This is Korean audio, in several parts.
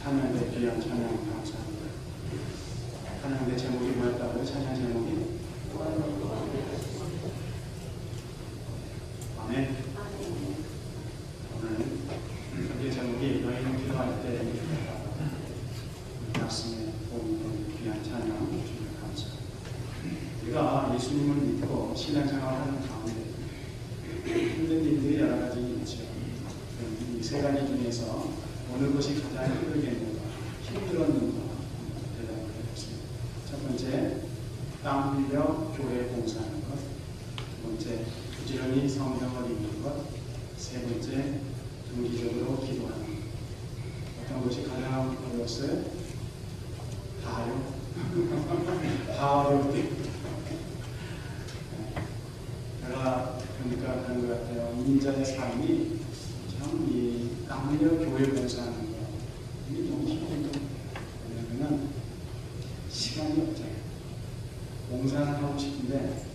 찬양대 귀한 찬양 감사합니다. 찬양대 제목이 뭐였다고요? 찬양 제목이? 아멘. 오늘 우리 제목이 너희는 기도할 때 말씀에 보는 귀한 찬양 주님 감사합니다. 우리가 예수님을 믿고 신앙생활하는 가운데 힘든 일들이 여러 가지 있죠. 이 세 가지 중에서 어느 것이 가장 힘들겠는가, 힘들었는가 대답을 해보겠습니다. 첫 번째, 땀 흘려 교회 봉사하는 것. 두 번째, 부지런히 성경을 읽는 것. 세 번째, 정기적으로 기도하는 것. 어떤 것이 가장 어려웠어요? 다요? 다 어려운데. 제가 그러니까 그런 것 같아요. 인자의 삶이 참 이 땀 흘려 교회 봉사하는 거 이게 너무 힘든 거예요. 왜냐하면 시간이 없잖아요. 봉사는 하고 싶은데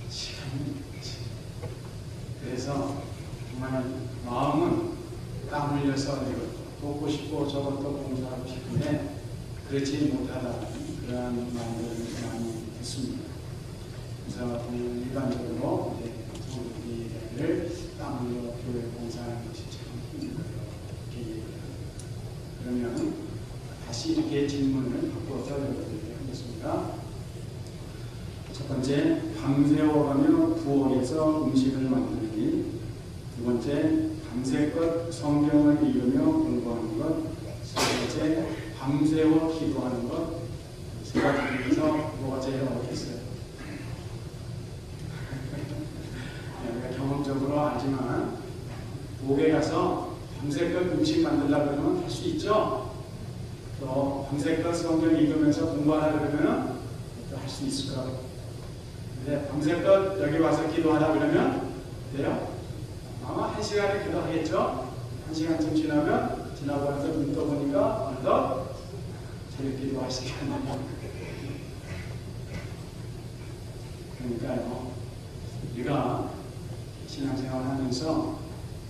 시간이 없지. 그래서 정말 마음은 땀 흘려서 이거 돕고 싶고 저것도 봉사하고 싶은데 그렇지 못하다는 그러한 마음들을 많이 했습니다. 그래서 일반적으로 성도들을 땀 흘려 교회 봉사하는 것이 참 힘든 거예요. 이렇게 얘기해요. 그러면 다시 이렇게 질문을 바꿔서 여러분들에게 하겠습니다. 첫 번째, 밤새워가며 부엌에서 음식을 만드는 일. 두 번째, 밤새껏 성경을 읽으며 공부하는 것. 세 번째, 밤새워 기도하는 것. 세 가지 중에서 뭐가 제일 어렵겠어요? 우리가 경험적으로 알지만 부엌에 가서 밤새껏 음식 만들려고 그러면 할 수 있죠? 또 밤새껏 성경 읽으면서 공부하라 그러면 또 할 수 있을 거라고. 근데 밤새껏 여기 와서 기도하라 그러면 돼요? 아마 1시간에 기도하겠죠? 1시간쯤 지나고 나서 눈 떠보니까 어느덧 저녁 기도할 시간이 그러니까요. 우리가 신앙생활 하면서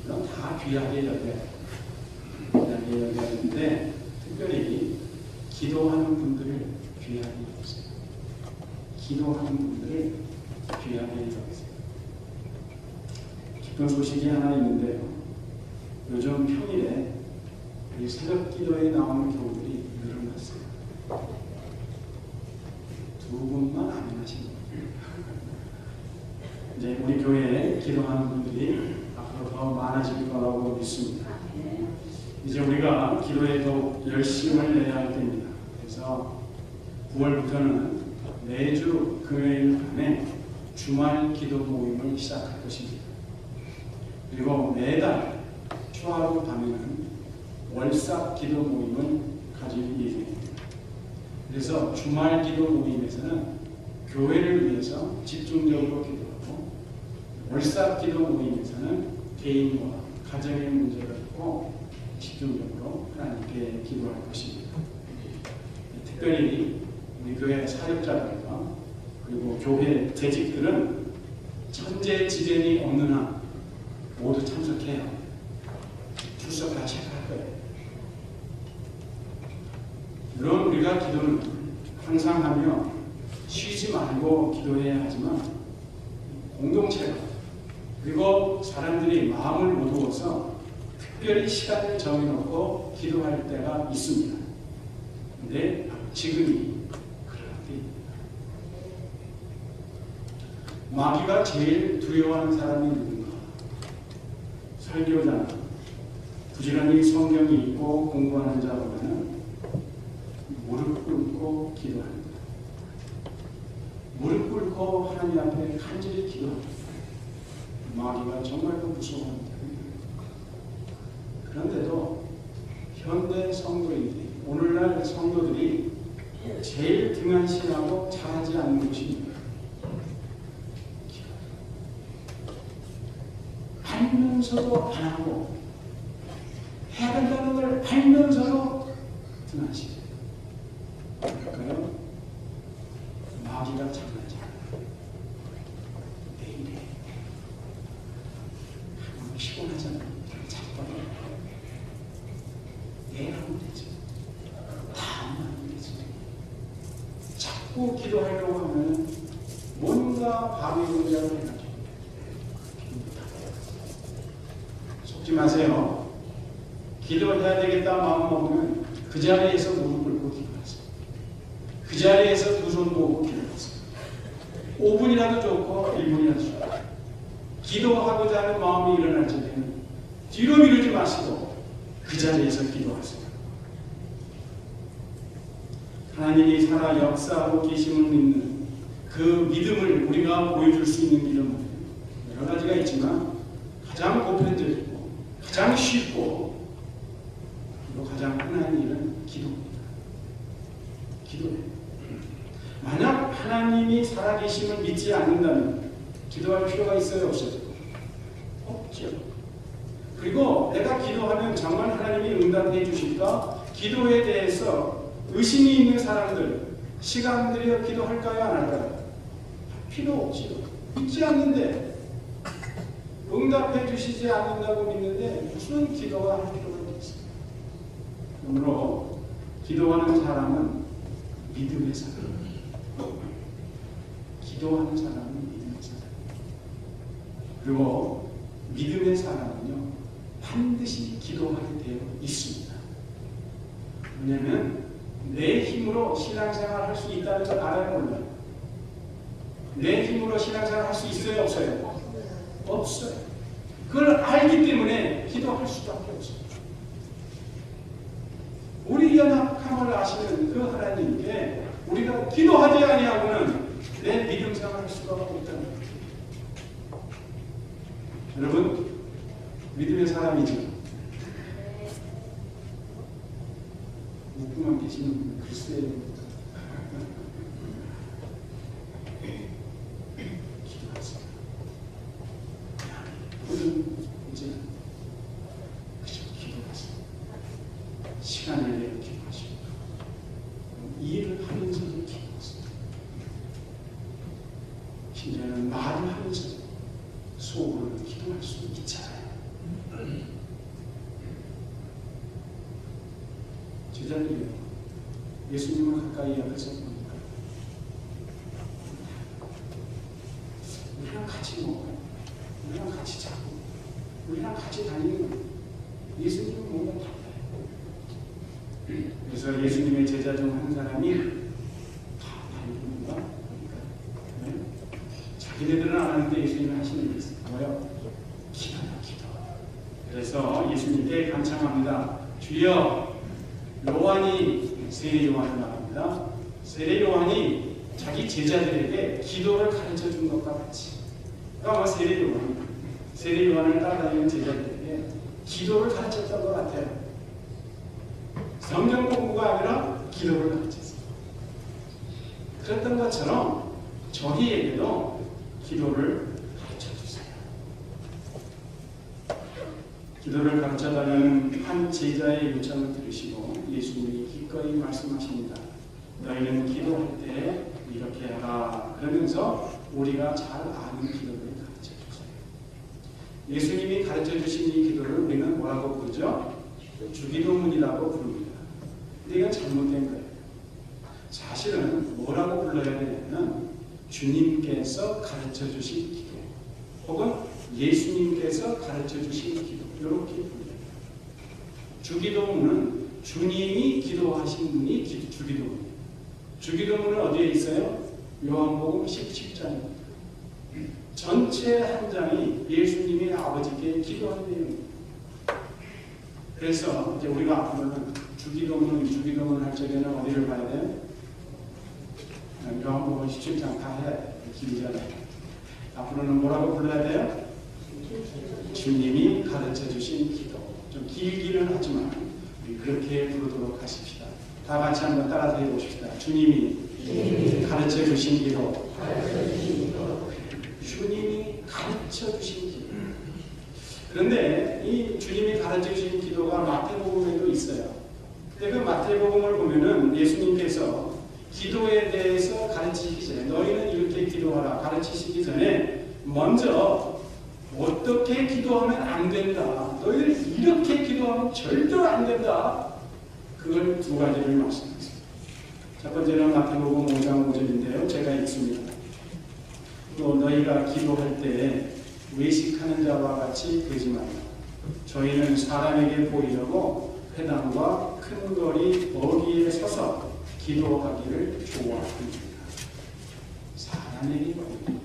물론 다 귀하게 여겨요. 귀하게 여겨야되는데 특별히 기도하는 분들을 귀하게 여기세요. 기도하는 분들을 귀하게 여기세요. 기쁜 소식이 하나 있는데요. 요즘 평일에 이 새벽 기도에 나오는 경우들이 늘어났어요. 두 분만 안 하신 거예요. 이제 우리 교회에 기도하는 분들이 앞으로 더 많아질 거라고 믿습니다. 이제 우리가 기도에 더 열심을 내야 할 때입니다. 그래서 9월부터는 매주 금요일 밤에 주말 기도 모임을 시작할 것입니다. 그리고 매달 초하루 밤에는 월삭 기도 모임을 가질 예정입니다. 그래서 주말 기도 모임에서는 교회를 위해서 집중적으로 기도하고 월삭 기도 모임에서는 개인과 가정의 문제를 두고 집중적으로 하나님께 기도할 것입니다. 특별히 우리 교회 사역자들과 그리고 교회 재직들은 천재지변이 없는 한 모두 참석해야 출석을 하셔야 할 거예요. 물론 우리가 기도는 항상 하며 쉬지 말고 기도해야 하지만 공동체가 그리고 사람들이 마음을 모두어서 특별히 시간을 정해놓고 기도할 때가 있습니다. 근데 지금이 그럴 때입니다. 마귀가 제일 두려워하는 사람이 누군가? 설교자나 부지런히 성경 읽고 공부하는 자보다는 무릎 꿇고 기도합니다. 무릎 꿇고 하나님 앞에 간절히 기도합니다. 마귀가 정말로 무서워합니다. 그런데도 현대 성도인들이 오늘날 성도들이 제일 등한시하고 잘하지 않는 것이 알면서도 안 하고 해야 된다는 걸 알면서도 등한시해요. 그러니까요 마귀가 장난치 않아요. 내일에 피곤하잖아요. 자꾸 내일 하면 되지. 자꾸 기도하려고 하면 뭔가 방해 공작을 해가지고 속지 마세요. 기도해야 되겠다 마음 먹으면 그 자리에서 무릎 꿇고 기도하세요. 그 자리에서 두 손 모으고 기도하세요. 5분이라도 좋고 1분이라도 좋고 기도하고자 하는 마음이 일어날 적에는 뒤로 미루지 마시고 그 자리에서 기도하세요. 하나님이 살아 역사하고 계심을 믿는 그 믿음을 우리가 보여줄 수 있는 길은 여러 가지가 있지만 가장 보편적이고 가장 쉽고 그리고 가장 흔한 일은 기도입니다. 기도예요. 만약 하나님이 살아계심을 믿지 않는다면 기도할 필요가 있어요? 없어요? 없죠. 그리고 내가 기도하면 정말 하나님이 응답해 주실까? 기도에 대해서 의심이 있는 사람들 시간 들여 기도할까요? 안 할까요? 필요 없지요. 믿지 않는데 응답해 주시지 않는다고 믿는데 무슨 기도가 할 필요가 있어요? 그러므로 기도하는 사람은 믿음의 사람. 기도하는 사람은 믿음의 사람. 그리고 믿음의 사람은요 반드시 기도하게 되어 있습니다. 왜냐하면 내 힘으로 신앙생활 할 수 있다는 걸 알아야 몰라요. 내 힘으로 신앙생활 할 수 있어요? 없어요? 없어요. 그걸 알기 때문에 기도할 수밖에 없어요. 우리 연약함을 아시는 그 하나님께 우리가 기도하지 아니하고는 내 믿음 생활을 할 수가 없다는 거예요. 여러분 믿음의 사람이죠. 웃고만 계시는 분 글쎄 기도하세요. 모든 이제 그저 기도하세요. 시간을 내어 기도하시고 일을 하면서도 기도하세요. 심지어는 말을 하면서도 속으로 기도할 수 있잖아요. 제자들이요. 예수님을 가까이 앞에서 보니까 우리랑 같이 먹어요. 우리랑 같이 자고 우리랑 같이 다니는 예수님은 뭔가 달라요. 그래서 예수님의 제자 중 한 사람이 다니는가? 네? 자기네들은 안 하는데 예수님이 하시는 게 있어요. 뭐요? 기도요, 기도. 그래서 예수님께 간청합니다. 주여, 요한이 세례 요한을 말합니다. 세례 요한이 자기 제자들에게 기도를 가르쳐 준 것과 같이, 그러니까 세례 요한을 따라다니는 제자들에게 기도를 가르쳤던 것 같아요. 성경 공부가 아니라 기도를 가르쳤어요. 그랬던 것처럼 저희에게도 기도를 가르쳐 주세요. 기도를 가르쳐달라는 한 제자의 요청을 들으시고 예수님이 기꺼이 말씀하십니다. 너희는 기도할 때 이렇게 해라. 그러면서 우리가 잘 아는 기도를 가르쳐 주세요. 예수님이 가르쳐 주신 이 기도를 우리는 뭐라고 부르죠? 주기도문이라고 부릅니다. 근데 이건 잘못된 거예요. 사실은 뭐라고 불러야 되냐면 주님께서 가르쳐 주신 기도 혹은 예수님께서 가르쳐 주신 기도 이렇게 불러요. 주기도문은 주님이 기도하신 분이 주기도문이에요. 주기도문은 어디에 있어요? 요한복음 17장입니다. 전체 한 장이 예수님이 아버지께 기도한 내용입니다. 그래서 이제 우리가 앞으로는 주기도문 할 적에는 어디를 봐야 돼요? 요한복음 17장 다 해야 돼요. 길잖아요. 앞으로는 뭐라고 불러야 돼요? 주님이 가르쳐 주신 기도. 좀 길기는 하지만 그렇게 부르도록 하십시다. 다 같이 한번 따라서 해보십시다. 주님이 가르쳐 주신 기도. 주님이 가르쳐 주신 기도. 그런데 이 주님이 가르쳐 주신 기도가 마태복음에도 있어요. 근데 그 마태복음을 보면은 예수님께서 기도에 대해서 가르치시기 전에 너희는 이렇게 기도하라 가르치시기 전에 먼저 어떻게 기도하면 안 된다. 너희들 이렇게 기도하면 절대로 안 된다. 그걸 두 가지를 말씀하세요. 첫 번째는 마태복음 5장 5절인데요. 제가 읽습니다. 또 너희가 기도할 때에 외식하는 자와 같이 되지 말라. 저희는 사람에게 보이려고 회당과 큰 거리 어귀에 서서 기도하기를 좋아합니다. 사람에게 보이려고.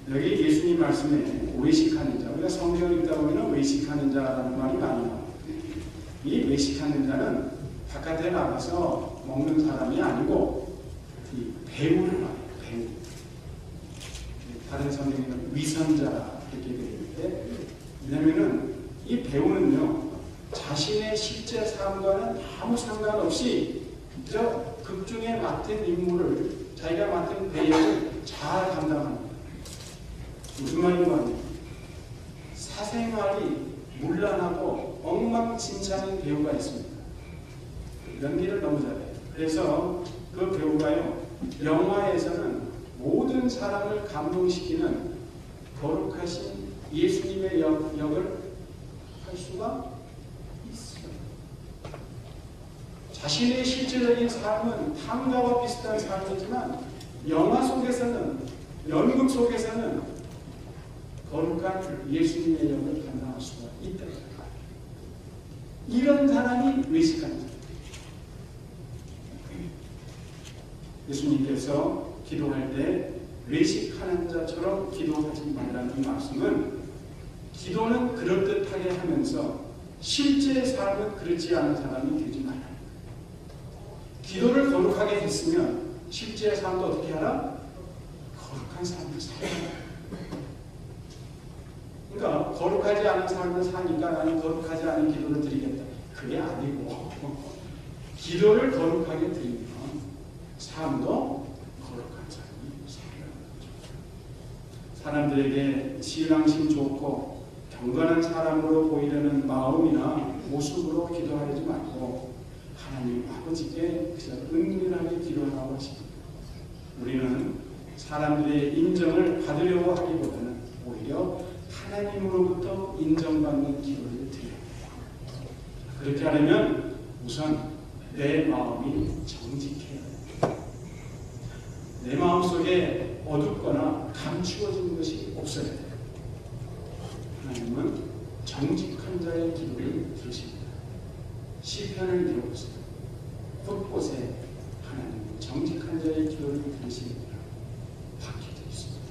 여기 예수님 말씀에 외식하는 자, 우리가 성경을 읽다 보면 외식하는 자라는 말이 많이 나와요. 이 외식하는 자는 바깥에 나가서 먹는 사람이 아니고 이 배우를 말해요. 배우. 다른 성경에는 위선자 이렇게 되어 있는데, 왜냐하면 이 배우는요 자신의 실제 삶과는 아무 상관없이 저 극중에 맡은 임무를, 자기가 맡은 배역을 잘 감당합니다. 무슨 말인 거 아니에요? 사생활이 문란하고 엉망진창인 배우가 있습니다. 연기를 너무 잘해요. 그래서 그 배우가요, 영화에서는 모든 사람을 감동시키는 거룩하신 예수님의 역을 할 수가 있어요. 자신의 실제적인 삶은 탐가와 비슷한 삶이지만 영화 속에서는, 연극 속에서는 거룩한 예수님의 역을 감당할 수가 있다. 이런 사람이 외식하는 사람. 예수님께서 기도할 때 외식하는 자처럼 기도하지 말라는 말씀은, 기도는 그럴듯하게 하면서 실제 삶은 그렇지 않은 사람이 되지 말라. 기도를 거룩하게 했으면 실제 삶도 어떻게 하라? 거룩한 삶을 살아야. 그러니까 거룩하지 않은 삶을 사니까 나는 거룩하지 않은 기도를 드리겠다. 그게 아니고 기도를 거룩하게 드리면 삶도 거룩한 삶이 살아가는 거죠. 사람들에게 신앙심 좋고 경건한 사람으로 보이려는 마음이나 모습으로 기도하지 말고 하나님 아버지께 그저 은밀하게 기도하라고 하십니다. 우리는 사람들의 인정을 받으려고 하기보다는 오히려 하나님으로부터 인정받는 기도를 드려야 합니다. 그렇게 하려면 우선 내 마음이 정직해야 합니다. 내 마음 속에 어둡거나 감추어진 것이 없어야 돼요. 하나님은 정직한 자의 기도를 들으십니다. 시편을 들어보세요. 곳곳에 하나님은 정직한 자의 기도를 들으십니다. 박혀져 있습니다.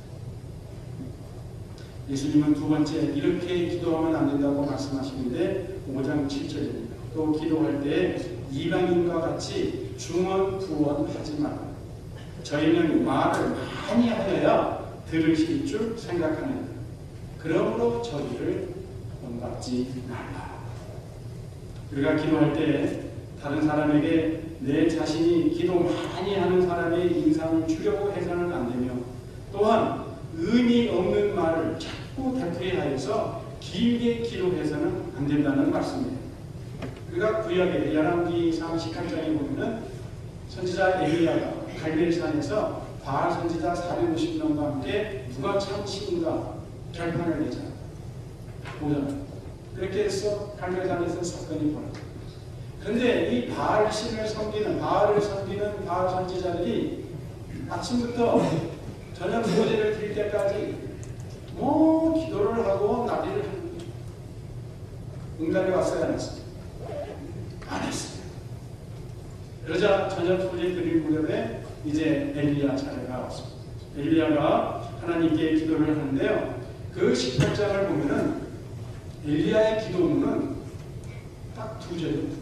예수님은 두 번째, 이렇게 기도하면 안 된다고 말씀하시는데 5장 7절입니다. 또 기도할 때 이방인과 같이 중언부언하지 말라. 저희는 말을 많이 하여야 들으실 줄 생각하느니라. 그러므로 저희를 본받지 말라. 우리가 기도할 때 다른 사람에게 내 자신이 기도 많이 하는 사람의 인상을 주려고 해서는 안 되며, 또한 의미 없는 말을 자꾸 되풀이하여서 길게 기도해서는 안 된다는 말씀이에요. 우리가 구약의 열왕기상 18장에 보면은 선지자 엘리야가 갈멜산에서 바알 선지자 450명과 함께 누가 참신인가 결판을 내잖아요. 보잖아요. 그렇게 해서 갈멜산에서 사건이 벌어져요. 그런데 이 바알을 섬기는 바알 선지자들이 아침부터 저녁 소제를 드릴 때까지 기도를 하고 나비를 합니다. 응답이 왔어요, 안 했어요? 안 했어요. 그러자 저녁 소제 드릴 무렵에 이제 엘리야 차례가 왔습니다. 엘리야가 하나님께 기도를 하는데요, 그 18장을 보면은 엘리야의 기도문은 딱 두 절이에요.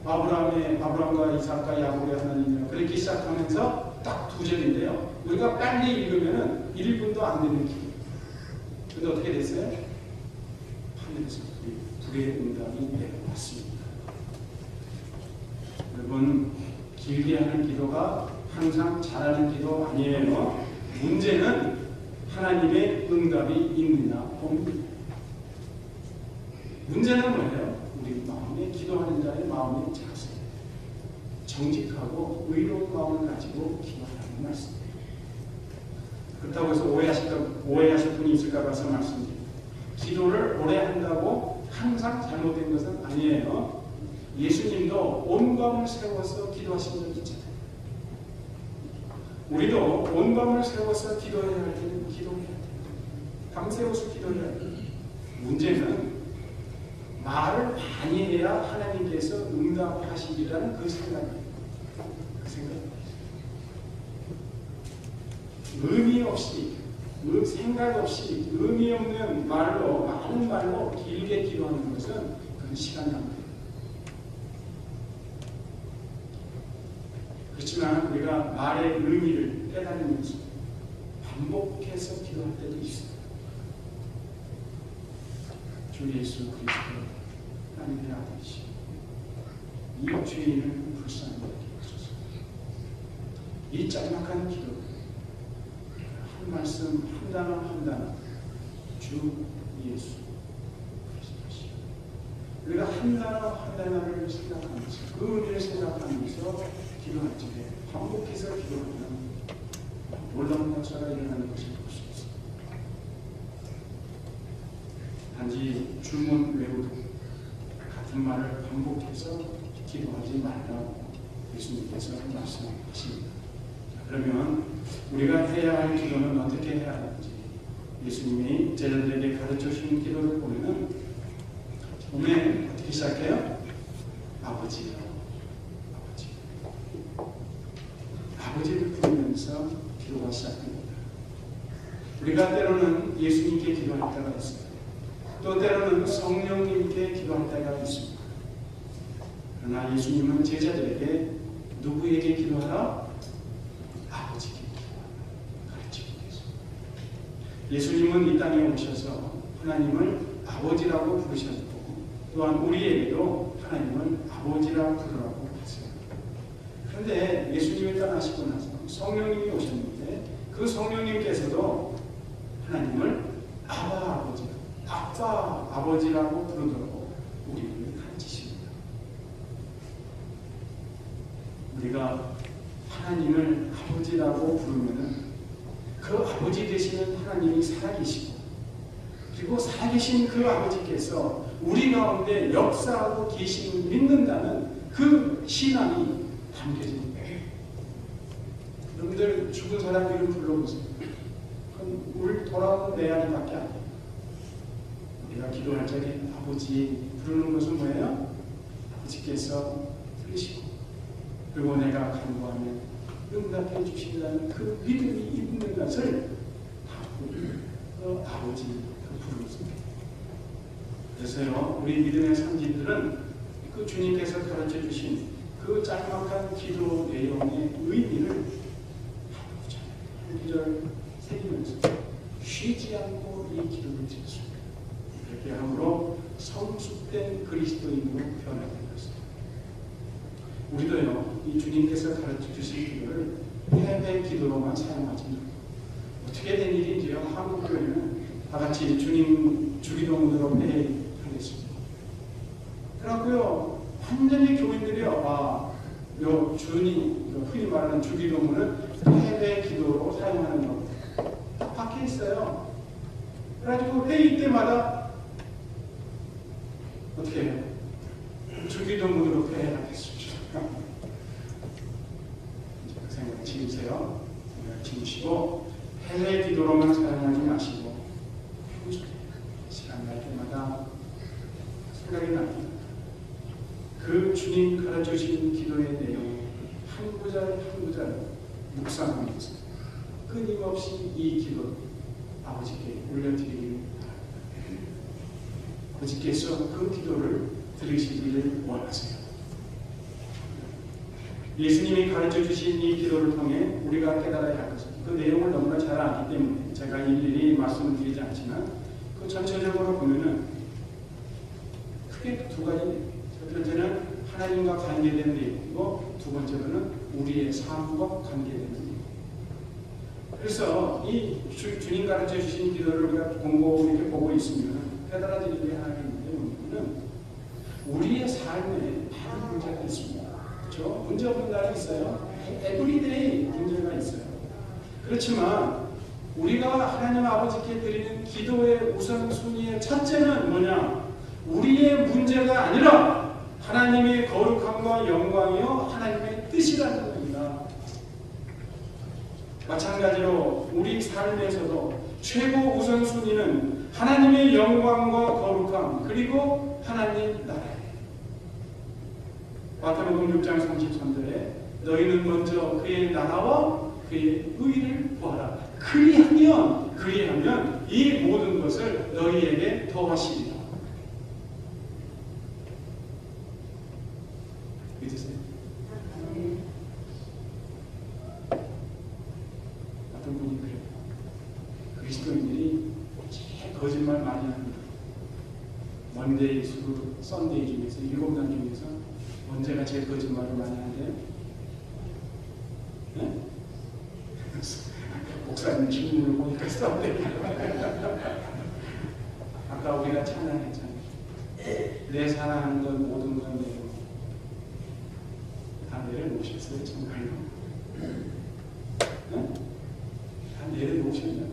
아브라함과 이삭과 야곱의 하나님이요, 그렇게 시작하면서 딱 두 절인데요, 우리가 빨리 읽으면은 1분도 안 되는 기도. 근데 어떻게 됐어요? 하늘에서 불의 응답이 내려왔습니다. 여러분, 길게 하는 기도가 항상 잘하는 기도 아니에요. 문제는 하나님의 응답이 있느냐 없느냐. 문제는 뭐예요? 우리 마음에, 기도하는 자의 마음의 자세, 정직하고 의로운 마음을 가지고 기도하는 말씀이에요. 그렇다고 해서 오해하실 분이 있을까 봐서 말씀드립니다. 기도를 오래 한다고 항상 잘못된 것은 아니에요. 예수님도 온 밤을 세워서 기도하신 적이 있잖아요. 우리도 온 밤을 세워서 기도해야 할 때는 기도해야 돼요. 밤새워서 기도해야 돼요. 문제는 말을 많이 해야 하나님께서 응답하시리라는 그 생각이에요. 그 생각이에요. 의미 없이, 생각 없이 의미 없는 말로, 많은 말로 길게 기도하는 것은 그건 시간이 안 돼요. 그렇지만 우리가 말의 의미를 깨달으면서 반복해서 기도할 때도 있어요. 주 예수 그리스도 하나님의 아들이시 이 죄인을 불쌍히 여기소서. 이 짤막한 기도 한 말씀 한 단어 한 단어 주 예수 그리스도시 우리가 한 단어 한 단어를 생각하면서 그 의미를 생각하면서 기도할 적에 반복해서 기도하면 놀라운 역사가 일어나는 것을 볼 수 있습니다. 단지 주문 외우도 같은 말을 반복해서 기도하지 말라고 예수님께서 말씀하십니다. 그러면 우리가 해야 할 기도는 어떻게 해야 하는지 예수님이 제자들에게 가르쳐 주신 기도를 보면은 처음에 어떻게 시작해요? 아버지를 부르면서 기도가 시작됩니다. 우리가 때로는 예수님께 기도할 때가 있습니다. 또 때로는 성령님께 기도할 때가 있습니다. 그러나 예수님은 제자들에게 누구에게 기도하라? 아버지께 기도하라 가르치고 계십니다. 예수님은 이 땅에 오셔서 하나님을 아버지라고 부르셨고 또한 우리에게도 하나님을 아버지라 부르라고 하세요. 그런데 예수님이 떠나시고 나서 성령님이 오셨는데 그 성령님께서도 하나님을 아빠 아버지라고 부르도록 우리를 가르치십니다. 우리가 하나님을 아버지라고 부르면은 그 아버지 되시는 하나님이 살아계시고 그리고 살아계신 그 아버지께서 우리 가운데 역사하고 계심을 믿는다는 그 신앙이 담겨집니다. 여러분들 죽은 사람 이름 불러보세요. 그건 물 돌아오는 메아리밖에 안 돼요. 우리가 기도할 적에 아버지 부르는 것은 뭐예요? 아버지께서 들으시고 그리고 내가 간구하면 응답해 주신다는 그 믿음이 있는 것을 그 아버지 부르습니다. 그래서요 우리 믿음의 선진들은 그 주님께서 가르쳐 주신 그 짤막한 기도 내용의 의미를 한 구절 새기면서 쉬지 않고 이 기도를 드렸습니다. 그렇게 함으로 성숙된 그리스도인으로 변화된 것입니다. 우리도요 이 주님께서 가르쳐 주신 기도를 해외 기도로만 사용하지 않고 어떻게 된 일인지요. 한국 교회는 다 같이 주님 주기도문으로 회의하겠습니다. 그래갖고요 완전히 교인들이요 요 주님 흔히 말하는 주기도문을 해외 기도로 사용하는 거 딱 박혀 있어요. 그래가지고 회의 때마다 어떻게 해요? 주기도문으로 회의하겠습니다. 그 생각 지으세요. 지으시고 해외 기도로만 사용하지 마시고 시간 날 때마다 생각이 납니다. 그 주님 가르쳐주신 기도의 내용 한 구절 한 구절 묵상하면서 끊임없이 이 기도 아버지께 올려드리기를 바랍니다. 아버지께서 그 기도를 들으시기를 원하세요. 예수님이 가르쳐주신 이 기도를 통해 우리가 깨달아야 할 것은 그 내용을 너무나 잘 알기 때문에 제가 일일이 말씀을 드리지 않지만 그 전체적으로 보면은 크게 두 가지. 첫 번째는 하나님과 관계된 내용이고 두 번째로는 우리의 삶과 관계된 내용. 그래서 이 주님 가르쳐 주신 기도를 우리가 공고 이렇게 보고 있으면 깨달아지는 하나님의 문제는 우리의 삶에 많은 문제가 있습니다. 그렇죠? 문제 없는 날이 있어요. 에브리데이 문제가 있어요. 그렇지만 우리가 하나님 아버지께 드리는 기도의 우선순위의 첫째는 뭐냐? 우리의 문제가 아니라 하나님의 거룩함과 영광이요 하나님의 뜻이라는 겁니다. 마찬가지로 우리 삶에서도 최고 우선순위는 하나님의 영광과 거룩함 그리고 하나님 나라예요. 마태복음 6장 33절에 너희는 먼저 그의 나라와 그의 의를 구하라. 그리하면 이 모든 것을 너희에게 더하시리라. 믿으세요? 어떤 분이 그래요. 그리스도인들이 제일 거짓말 많이 합니다. 먼데이, 수루, 썬데이 중에서 7날 중에서 언제가 제일 거짓말을 많이 한대요? 네? 목사님 질문을 보니까 썬데이. 아까 우리가 찬양했잖아요. 내 사랑하는 건 모든 건 내로 다 내려놓으셨어요 정말로? 네? 다 내려놓으셨나요?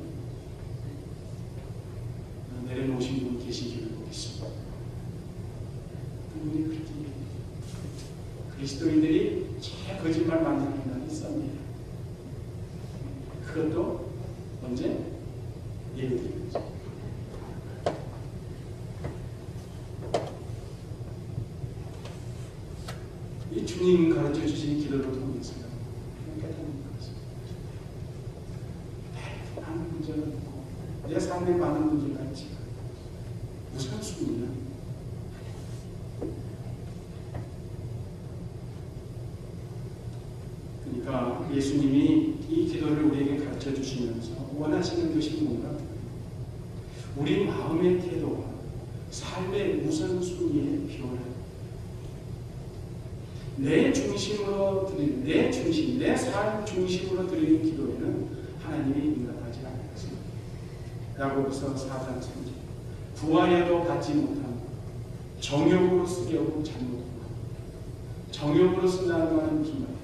내려놓으신 분 계시기를 보겠습니다. 그분이 그렇게 그리스도인들이 제일 거짓말 많이 하는 날이 썸이에요. 그것도 언제? 예루살렘. 이 주님 가르쳐 주신 기도를 통해서 깨닫는 것입니다. 많은 문제가 있고 내 삶에 많은 문제가 있지만 우선순위는 그러니까 예수님이 이 기도를 우리에게 가르쳐 주시면서 원하시는 것이 뭔가? 우리 마음의 태도와 삶의 우선순위의 변화. 내 중심으로 드리는, 내 삶 중심으로 드리는 기도에는 하나님이 응답하지 않을 것입니다. 야고보서 4장 3절. 구하여도 받지 못하고 정욕으로 쓰려고 잘못하고. 정욕으로 쓴다는 말은 무슨 말이에요?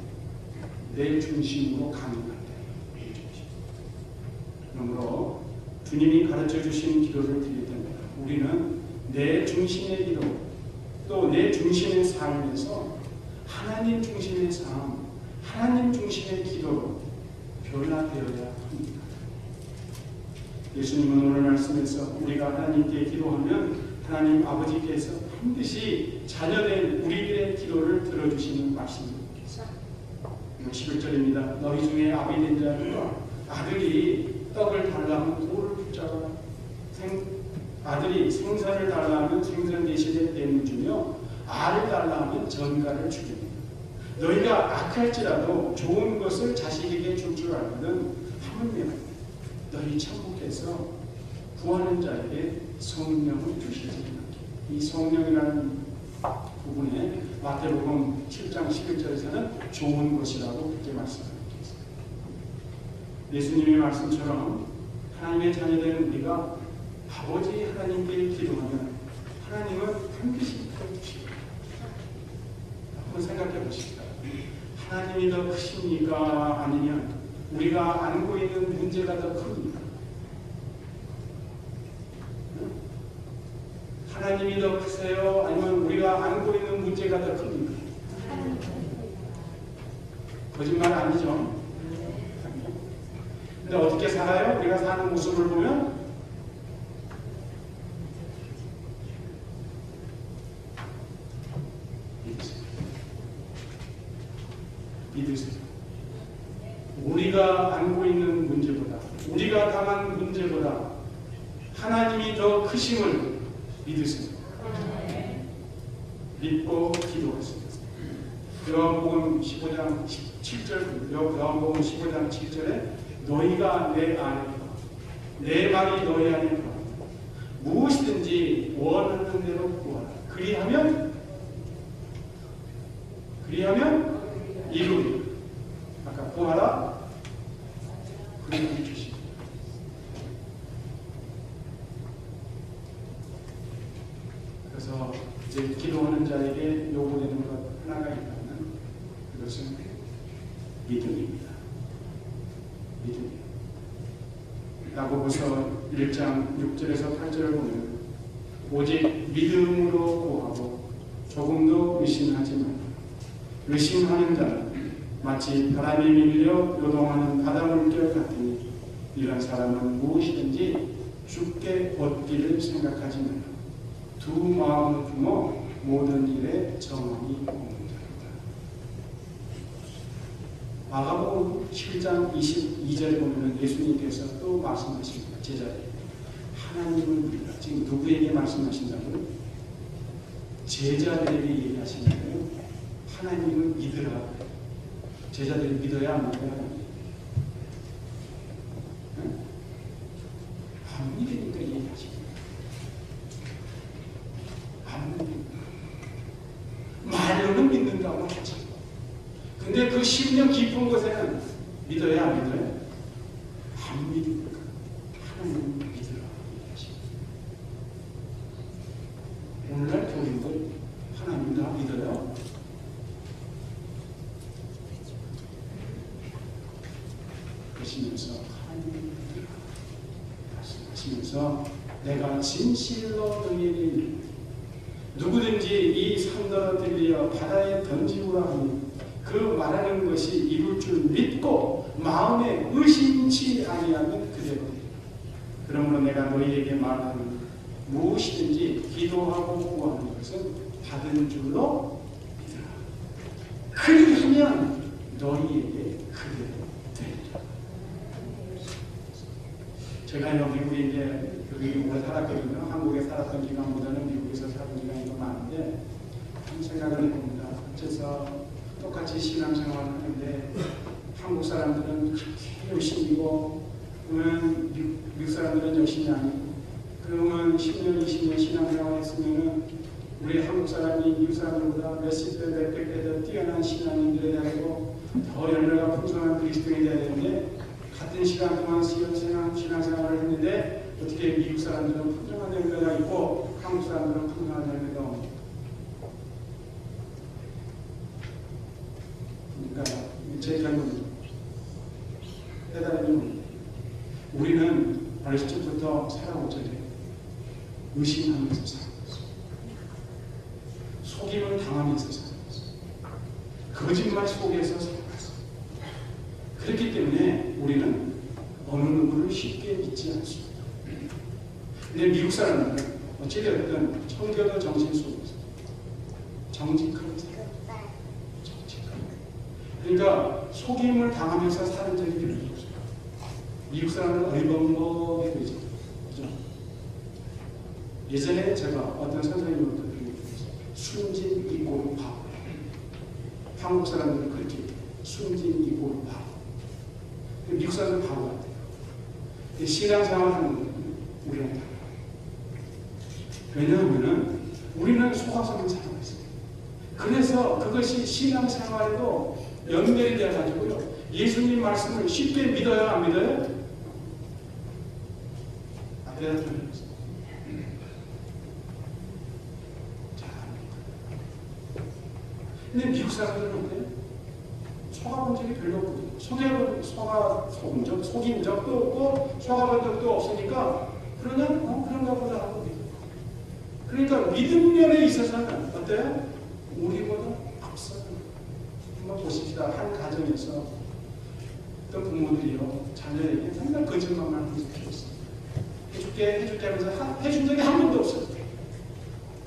내 중심으로 강요한다. 그러므로 주님이 가르쳐 주신 기도를 드릴 때마다 우리는 내 중심의 기도, 또 내 중심의 삶에서 하나님 중심의 삶, 하나님 중심의 기도로 변화되어야 합니다. 예수님은 오늘 말씀에서 우리가 하나님께 기도하면 하나님 아버지께서 반드시 자녀된 우리들의 기도를 들어주시는 말씀입니다. 11절입니다. 너희 중에 아비 된 자들과 아들이 떡을 달라면 돌을 붙잡아라. 아들이 생선을 달라면 생선 대신에 뱀을 주며 알을 달라면 전갈을 주리라. 너희가 악할지라도 좋은 것을 자식에게 줄 줄 알거든 하물며 너희 천국에서 구하는 자에게 성령을 주시지 않게. 이 성령이라는 부분에 마태복음 7장 11절에서는 좋은 것이라고 그렇게 말씀하고 있습니다. 예수님의 말씀처럼 하나님의 자녀된 우리가 아버지 하나님께 기도하면 하나님은 반드시 들어주시고. 한번 생각해 보십시다. 하나님이 더 크십니까? 아니면 우리가 안고 있는 문제가 더 큽니까? 하나님이 더 크세요? 아니면 우리가 안고 있는 문제가 더 큽니까? 거짓말 아니죠? 근데 어떻게 살아요? 우리가 사는 모습을 보면 믿으세요. 우리가 안고 있는 문제보다, 우리가 당한 문제보다 하나님이 더 크심을 믿으세요. 믿고 기도하세요. 요한복음 15장 7절, 요한복음 15장 7절에 너희가 내 안에 내 말이 너희 안에 거하면 무엇이든지 원하는 대로 구하라. 그리하면 이루리. 아까 구하라. 그리고 주시라. 그래서 이제 기도하는 자에게 요구되는 것 하나가 있다면 그것은 믿음입니다. 믿음이에요. 야고보서 1장 6절에서 8절을 보면 오직 믿음으로 구하고 조금도 의심하지 말라. 의심하는 자는 마치 바람에 밀려 요동하는 바닷물결 같으니 이런 사람은 무엇이든지 죽게 얻기를 생각하지 말라. 두 마음을 품어 모든 일에 정함이 없는 자이다. 마가복음 7장 22절에 보면 예수님께서 또 말씀하십니다. 제자들에게 하나님을 믿으라. 지금 누구에게 말씀하신다고요? 제자들에게 얘기하시는 거예요. 하나님을 믿으라. 제자들이 믿어야 안 믿어야? 안 믿으니까 얘기하십니다. 안 믿으니까. 말로는 믿는다고 하죠. 근데 그 심령 깊은 곳에는 믿어야 안 믿어요? 안 믿으니까. 하나님을 믿으라. 얘기하십니다. 오늘날 교인들 하나님 다 믿어요? 그러시면서 하나님을 믿으라 말씀하시면서 내가 진실로 너희에게 이르노니 누구든지 이 산더러 들려 바다에 던지우라 하니 그 말하는 것이 이룰 줄 믿고 마음에 의심치 아니하면 그대로. 그러므로 내가 너희에게 말하는 무엇이든지 기도하고 구하는 것은 받은 줄로 믿으라. 그리하면 너희에게 그대로 되리라. 제가 미국에 이제 여기 오래 살았거든요. 한국에 살았던 기간보다는 미국에서 살았던 기간이 더 많은데 한 생각을 해봅니다. 어째서 똑같이 신앙생활을 하는데 한국 사람들은 그렇게 열심히고 그러면 미국 사람들은 열심히 아니고 그러면 10년, 20년 신앙생활 했으면 우리 한국 사람이 미국 사람들보다 몇십 배, 몇백 배 더 뛰어난 신앙인들에 대하고 더 열매가 풍성한 그리스도인이 되어야 되는데 같은 시간 동안 신앙생활을 했는데 어떻게 미국 사람들은 풍성한 열매가 있고 한국 사람들은 풍성한 열매가 없는. 그러니까 제 결론은 깨달음이 우리는 어렸을 때부터 살아온 적에 의심하면서 살아왔어. 속임을 당하면서 살아왔어. 거짓말 속에서 살아왔어. 그렇기 때문에 우리는 어느 누구를 쉽게 믿지 않습니다. 근데 미국 사람들은 어찌되었든 청교도 정신 속에서 정직하게 살아요. 정직하게. 그러니까 속임을 당하면서 사는 적이 별로 없어요. 미국 사람은 얼벙벙해 보이죠. 그죠? 예전에 제가 어떤 선생님으로부터 들은 게 있어요. 순진 이꼬르 바보. 한국 사람들은 그렇게 순진 이꼬르 바보. 미국 사람들은 바보 같아요. 신앙생활 하는 거는 우리랑 달라요. 왜냐하면 우리는 속아서만 살아가 있어요. 그래서 그것이 신앙생활에도 연결이 되어가지고요. 예수님 말씀을 쉽게 믿어요? 안 믿어요? 안 믿어요. 근데 미국 사람들은 어때요? 속아본 적이 별로 없거든요. 속인 적도 없고 속아본 적도 없으니까 그러면 그런가 보다 하고 믿어요. 그러니까 믿음 면에 있어서는 어때요? 우리보다 앞서는. 한번 보십시다. 한 가정에서 어떤 부모들이요 자녀에게 정말 거짓말만 계속 해줬어요. 해줄게 하면서 해준 적이 한 번도 없어요.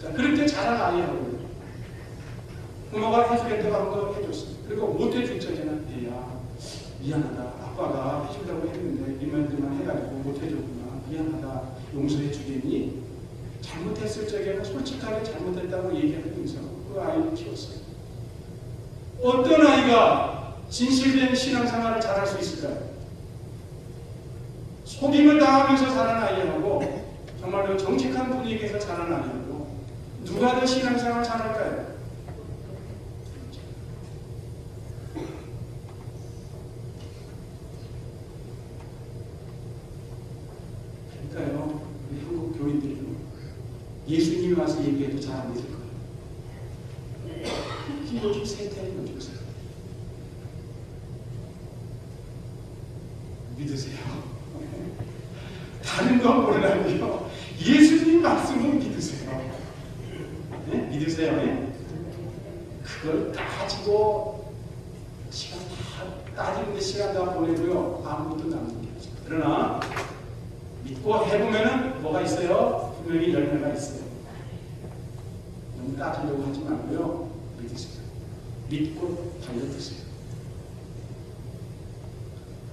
자, 그렇게 자란 아이하고 부모가 해주겠다고 한 거 해줬어요. 그리고 못 해줄 적에는 얘야 미안하다. 아빠가 해준다고 했는데 이만 해가지고 못 해줬구나. 미안하다. 용서해 주겠니? 잘못했을 적에는 솔직하게 잘못했다고 얘기하면서 그 아이를 키웠어요. 어떤 아이가 진실된 신앙생활을 잘할 수 있을까요? 속임을 당하면서 자란 아이하고 정말로 정직한 분위기에서 자란 아이하고 누가 더 신앙생활을 잘할까요? 그러니까요, 우리 한국 교인들이 예수님이 와서 얘기해도 잘 안 믿을 거예요. 요즘 세태는 어떻게 믿으세요? 다른 건 몰라요. 예수님 말씀은 믿으세요. 네? 믿으세요. 네? 그걸 따지고 시간 다 따지는데 시간 다 보내고요. 아무것도 남는 게 없어요. 그러나 믿고 해보면은 뭐가 있어요? 분명히 열매가 있어요. 너무 따지려고 하지 말고요. 믿으세요. 믿고 달려드세요.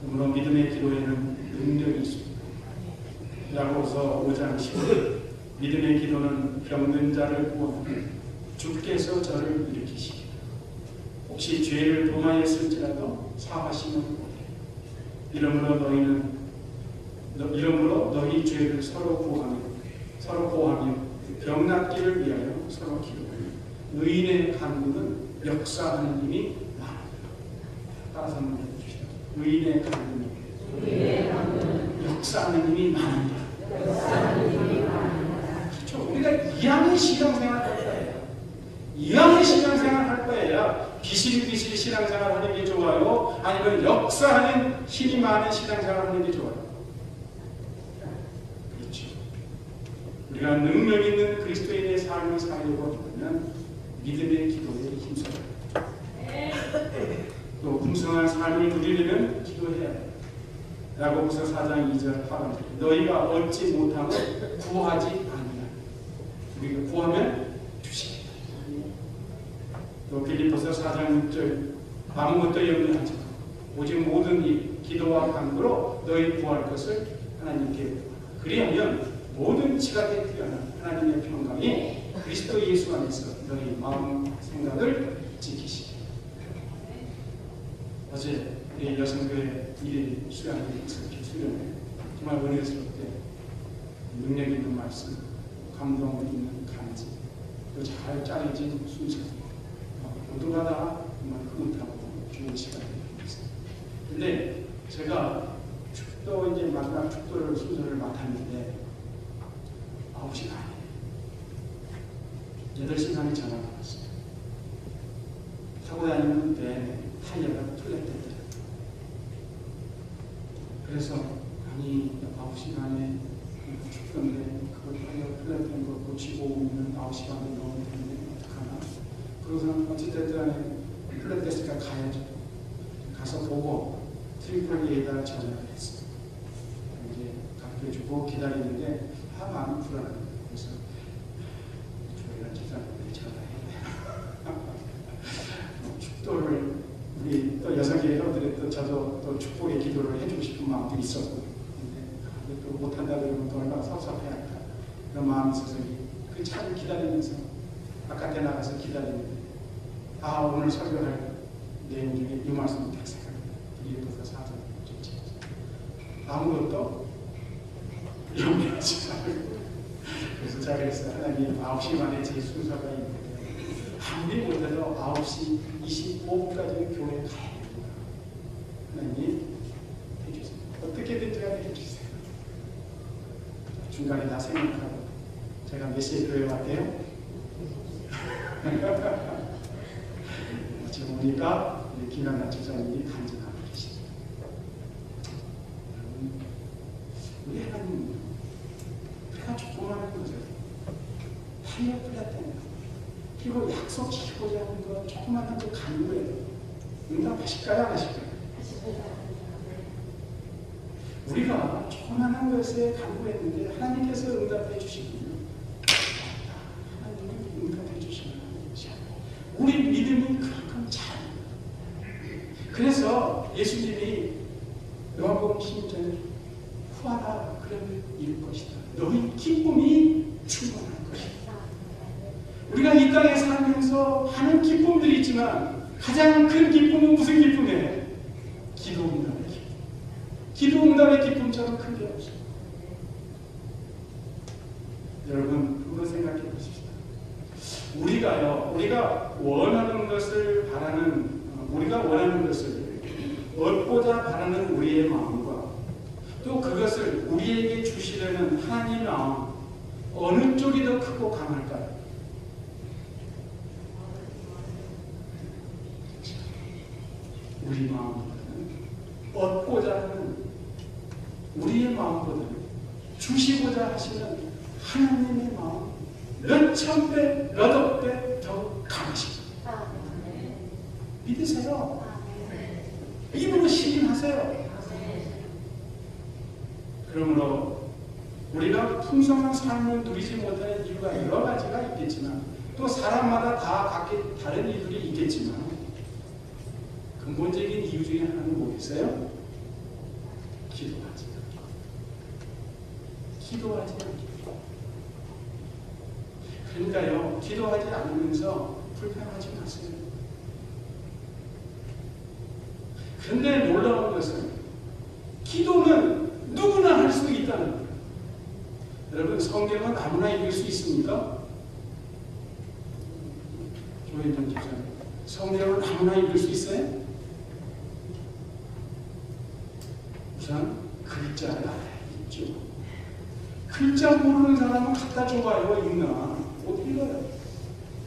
그러므로 믿음의 기도에는 능력이 있습니다. 야고보서 5장 10절 믿음의 기도는 병든 자를 구원하며 주께서 저를 일으키시기를 혹시 죄를 범하였을지라도 사하시는 이러므로 너희 죄를 서로 보호하며 병 낫기를 위하여 서로 기도하며 의인의 간구는 역사하는 힘이 많으리라. 따라서 한번 해주시죠. 의인의 간구는 역사하는 힘이 많으리라. 그렇죠. 우리가 이왕의 신앙생활 할 거예요. 이왕의 신앙생활 할 거예요. 비실비실 신앙생활 하는 게 좋아요? 아니면 역사하는 힘이 많은 신앙생활 하는 게 좋아요? 그렇죠. 우리가 능력 있는 그리스도인의 삶을 살려고 하면 믿음의 기도에 힘써야 해요. 또 풍성한 삶을 누리려면 기도해야 해요. 야고보서 4장 2절 하반절 너희가 얻지 못하면 구하지 아니하라. 우리가 구하면 주시겠다. 또 빌립보서 4장 6절 아무것도 염려하지 마. 오직 모든 일 기도와 간구로 너희 구할 것을 하나님께 구하라. 그리하면 모든 지각에 뛰어난 하나님의 평강이 그리스도 예수 안에서 너희 마음 생각을 지키시기. 어제 우리 여성교회 1일 수양회 수련회 정말 은혜스럽게 능력 있는 말씀, 감동 있는 간지, 또 잘 짜여진 순서, 모두가 다 정말 흐뭇하고 좋은 시간이 되었습니다. 근데 제가 축도 이제 마지막 축도를 순서를 맡았는데 9시 반에 8시 반에 전화가 왔어요. 타고 다니는 배 타이어가 툴레트더라고요. 그래서 아니 9시 반에 축도인데 그걸 타이어 툴레트된 거 고치고 오면 9시 반에 넣으면 되는데 어떡하나. 그러고서 어찌됐든 플랫됐으니까 가야죠. 가서 보고 트리플리에다 전화를 했어요. 이제 갖다 주고 기다리는데 마음이 불안해요. 그래서 저희가 기사님께 전화해. 축도를 우리 또 여성계 회원들이 또 저도 또 축복의 기도를 해주고 싶은 마음도 있었고, 근데 또 못한다 그러면 또 얼마나 섭섭해야 할까 그런 마음이 있어서 그 차를 기다리면서 바깥에 나가서 기다리는데 오늘 설교할 내용 중에 이 말씀을 딱 생각합니다. 빌립보서 4장 6절 아무것도 염려하지 말고. 그래서 제가 그랬어요. 하나님 9시 반에 제 순서가 있는데 아무리 못해도 9시 25분까지 교회에 가야 됩니다. 하나님 해주세요. 어떻게든지 해주세요. 중간에 다 생각하고 제가 몇 시에 교회 왔대요? 지금 보니까 김양란 집사님이 간증하고 계십니다. 여러분, 우리 하나님 우리가 조그마한 거죠. 하늘 플랫된 거 그리고 약속시키고자 하는 거 조그마한 거 간구해요. 응답하실까요? 안 하실까요? 우리가 조그마한 것에 간구했는데 하나님께서 응답해 주시군요. 하나님은 응답해 주시는 것이야. 우리 믿음이 그만큼 잘합니다. 그래서 예수님이 요한복음 16장에 구하라 그러면 이룰 것이다. 너희 기쁨이 충만할 것이다. 우리가 이 땅에 살면서 많은 기쁨들이 있지만 가장 큰 기쁨은 무슨 기쁨이에요? 기도 응답의 기쁨. 기도 응답의 기쁨처럼 큰 게 없어요. 여러분 한번 생각해 보십시다. 우리가 원하는 것을 바라는 우리가 원하는 것을 얻고자 바라는 우리의 마음과 또 그것을 우리에게 주시려는 하나님의 마음 어느 쪽이 더 크고 강할까요? 우리 마음보다는 얻고자 하는 우리의 마음보다는 주시고자 하시는 하나님의 마음 몇 천 배, 몇 억 배 더 강하십니다. 믿으세요. 입으로 시인하세요. 그러므로 우리가 풍성한 삶을 누리지 못하는 이유가 여러 가지가 있겠지만 또 사람마다 다 각기 다른 이유들이 있겠지만 근본적인 이유 중에 하나는 뭐겠어요? 기도하지 않기. 기도하지 않기. 그러니까요, 기도하지 않으면서 불평하지 마세요. 그런데 놀라운 것은 기도는 누구나 할 수 있다는 거예요. 여러분, 성경은 아무나 읽을 수 있습니까? 조혜정 집사님, 성경은 아무나 읽을 수 있어요? 우선 글자를 알아야겠죠. 글자 모르는 사람은 갖다 줘봐요. 읽나? 못 읽어요.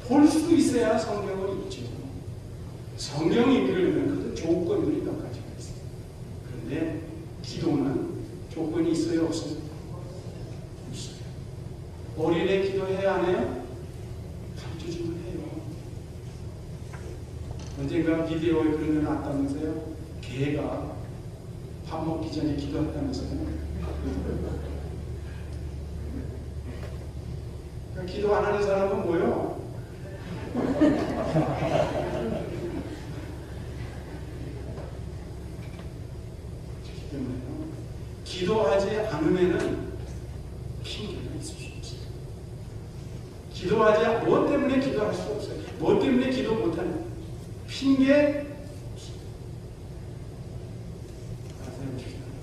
볼 수 있어야 성경을 읽죠. 성경 읽으려면 그것도 조건들이 몇 가지가 있어요. 그런데 기도는 조건이 있어요? 없어요? 없어요. 어린애 기도해야 하나요? 가르쳐주면 해요. 언젠가 비디오에 그런 거 나왔다면서요? 개가 밥 먹기 전에 기도했다면서요? 그러니까 기도 안 하는 사람은 뭐요? 기도하지 않으면은 핑계가 있을 수 없어요. 기도하지 뭐 때문에 기도할 수 없어요. 뭐 때문에 기도 못하는 핑계.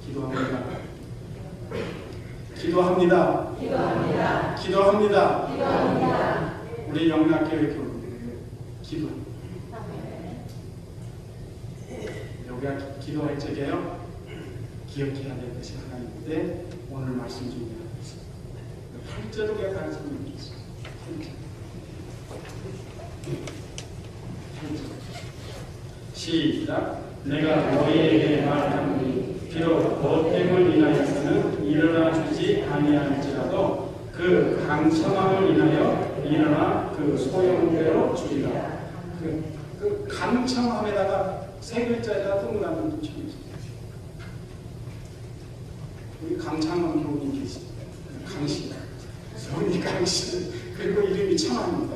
기도합니다. 기도합니다. 기도합니다. 기도합니다. 기도합니다. 우리 영락교회 기도합니다. 여기가 기도할 적에요. 기억해야 될 것이 하나 있는데 오늘 말씀 중에 하나 있습니다. 8절을 우리가 가르쳐 드리겠습니다. 8절. 시작. 내가 너희에게 말하노니 비록 보탬을 인하여서는 일어나 주지 아니할지라도 그 강청함을 인하여 일어나 그 소용대로 주리라. 그 강청함에다가 세 글자에다가 동그라미 붙여있습니다. 우리 강창원 교우님 계십니다. 강씨, 성이 강씨, 그리고 이름이 청합니다.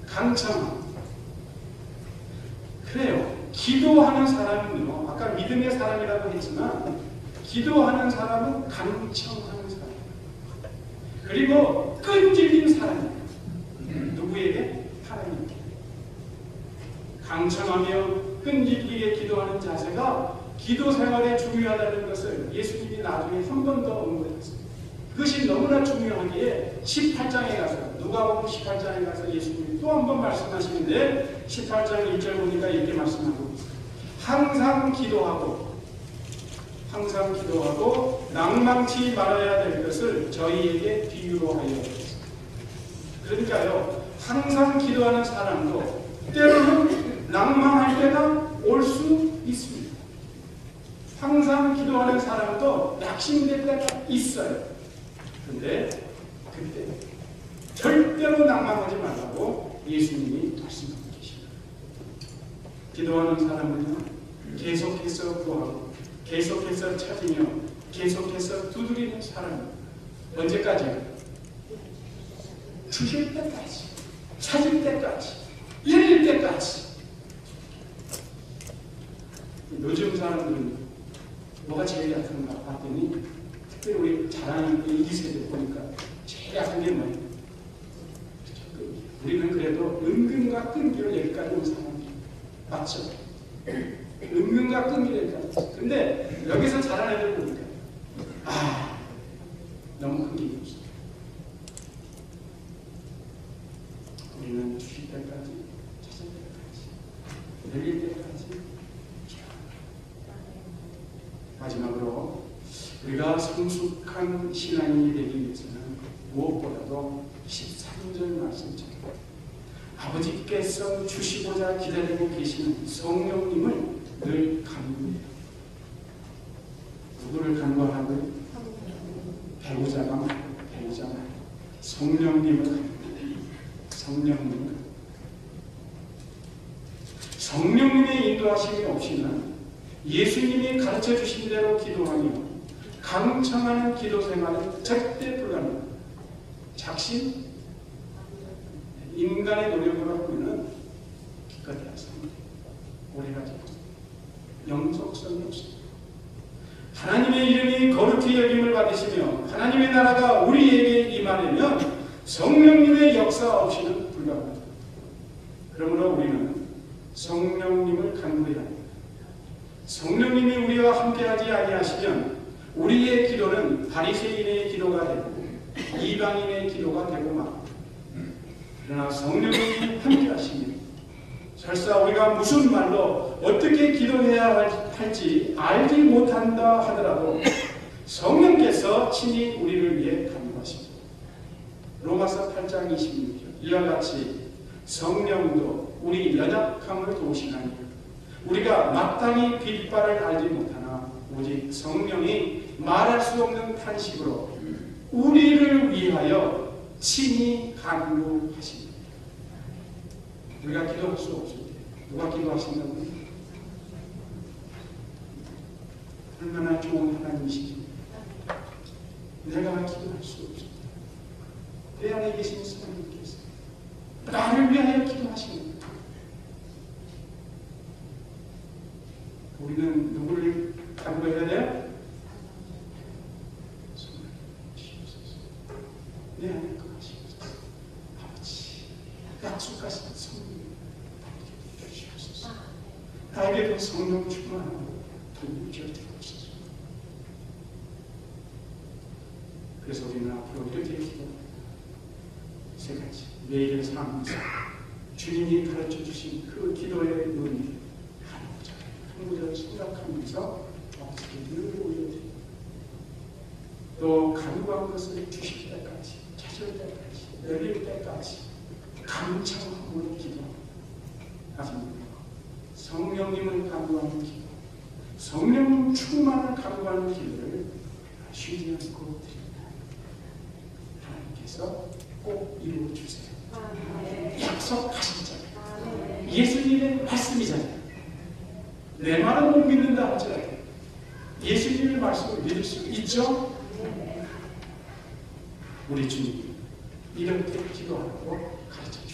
강청함. 그래요. 기도하는 사람은요, 아까 믿음의 사람이라고 했지만 기도하는 사람은 강청하는 사람. 그리고 끈질긴 사람이에요. 누구에게? 하나님께. 강청하며 끈질기게 기도하는 자세가 기도 생활에 중요하다는 것을 예수님이 나중에 한 번 더 언급했습니다. 그것이 너무나 중요하기에 18장에 가서 누가복음 18장에 가서 예수님이 또 한 번 말씀하시는데 18장 1절 보니까 이렇게 말씀하고 있습니다. 항상 기도하고 낭망치 말아야 될 것을 저희에게 비유로 하여 주셨습니다. 그러니까요, 항상 기도하는 사람도 때로는 낭망할 때가 올 수 있습니다. 항상 기도하는 사람도 낙심될 때가 있어요. 그런데 그때 절대로 낭망하지 말라고 예수님이 말씀하고 계십니다. 기도하는 사람은요, 계속해서 구하고 계속해서 찾으며 계속해서 두드리는 사람입니다. 언제까지요? 주실 때까지, 찾을 때까지, 열릴 때까지. 요즘 사람들은 뭐가 제일 약한가 봤더니 특별히 우리 자라는 2세대 보니까 제일 약한 게 뭐예요? 우리는 그래도 은근과 끈기로 여기까지 온 사람이에요. 맞죠? 은근과 끈기로 여기까지. 근데 여기서 자란 애들 보니까 너무 끈기 없어. 우리는 주실 때까지, 찾을 때까지, 열릴 때까지. 마지막으로 우리가 성숙한 신앙인이 되기 위해서는 무엇보다도 13절 말씀처럼 아버지께서 주시고자 기다리고 계시는 성령님을 늘 간구해요. 누구를 간구하라고요? 배우자가 성령님을 간구해요. 성령님을. 성령님의 인도하심이 없이는 예수님이 가르쳐 주신 대로 기도하며 강청하는 기도 생활은 절대 불가능합니다. 작심, 인간의 노력으로 하면은 기껏해야 오래가지고 영속성이 없습니다. 하나님의 이름이 거룩히 여김을 받으시며 하나님의 나라가 우리에게 임하려면 성령님의 역사 없이는 불가합니다. 그러므로 우리는 성령님을 간구해야 합니다. 성령님이 우리와 함께하지 아니하시면 우리의 기도는 바리새인의 기도가 되고 이방인의 기도가 되고 맙니다. 그러나 성령님이 함께하시면 설사 우리가 무슨 말로 어떻게 기도해야 할지 알지 못한다 하더라도 성령께서 친히 우리를 위해 간구하십니다. 로마서 8장 26절 이와 같이 성령도 우리 연약함을 도우시나니 우리가 마땅히 빌 바를 알지 못하나 오직 성령이 말할 수 없는 탄식으로 우리를 위하여 친히 간구하십니다. 우리가 기도할 수 없을 때 누가 기도하신다고? 얼마나 좋은 하나님이시지. 내가 기도할 수 없을 때 내 안에 계신 성령께서 나를 위하여 기도하십니다. 우리는 누구를 간구해야 돼요? 내 안에 거하시옵소서. 아버지, 약속하신 성령 주시옵소서. 나에게도 성령 충만하고 도움을 주옵소서. 그래서 우리는 앞으로 이렇게 기도합니다. 세 가지 매일의 삶에서 주님이 가르쳐 주신 그 기도의 의미 한 구절 생각하면서 늘 올려드립니다. 또 간구한 것을 주실 때까지, 찾을 때까지, 열릴 때까지 감창함으로 기도합니다. 성령님을 간구하는 기도, 성령 충만을 간구하는 기도를 쉬지 않고 드립니다. 하나님께서 꼭 이루어 주세요. 약속하셨잖아요. 예수님의 말씀이잖아요. 내 말은 못 믿는다 하더라도 예수님의 말씀을 믿을 수 있죠? 우리 주님 이렇게 기도하라고 가르쳐